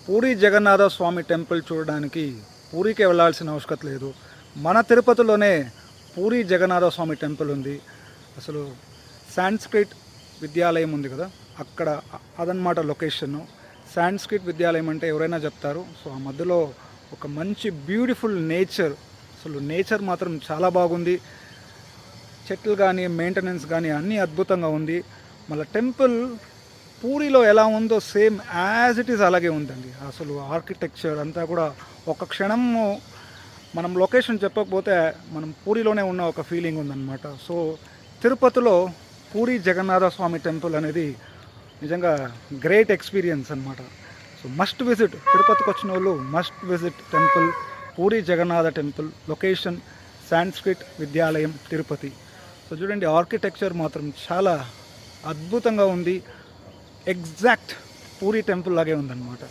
పూరి జగన్నాథ స్వామి temple చూడడానికి పూరికి వెళ్ళాల్సిన అవసరం లేదు. మన తిరుపతిలోనే పూరి జగన్నాథ స్వామి టెంపుల్ ఉంది. అసలు సాంస్క్రిట్ విద్యాలయం ఉంది కదా, అక్కడ అదనమాట లొకేషను. సాంస్క్రిట్ విద్యాలయం అంటే ఎవరైనా చెప్తారు. సో ఆ మధ్యలో ఒక మంచి బ్యూటిఫుల్ నేచర్, అసలు నేచర్ మాత్రం చాలా బాగుంది. చెట్లు కానీ మెయింటెనెన్స్ కానీ అన్నీ అద్భుతంగా ఉంది. మళ్ళీ టెంపుల్ పూరిలో ఎలా ఉందో సేమ్ యాజ్ ఇట్ ఈస్ అలాగే ఉందండి. అసలు ఆర్కిటెక్చర్ అంతా కూడా ఒక క్షణము మనం లొకేషన్ చెప్పకపోతే మనం పూరిలోనే ఉన్న ఒక ఫీలింగ్ ఉందన్నమాట. సో తిరుపతిలో పూరి జగన్నాథ స్వామి టెంపుల్ అనేది నిజంగా గ్రేట్ ఎక్స్పీరియన్స్ అనమాట. సో మస్ట్ విజిట్, తిరుపతికి వచ్చిన వాళ్ళు must visit temple, Puri Jagannatha temple. Location Sanskrit విద్యాలయం, తిరుపతి. సో చూడండి, ఆర్కిటెక్చర్ మాత్రం చాలా అద్భుతంగా ఉంది. ఎగ్జాక్ట్ పూరి టెంపుల్ లాగే ఉందన్నమాట.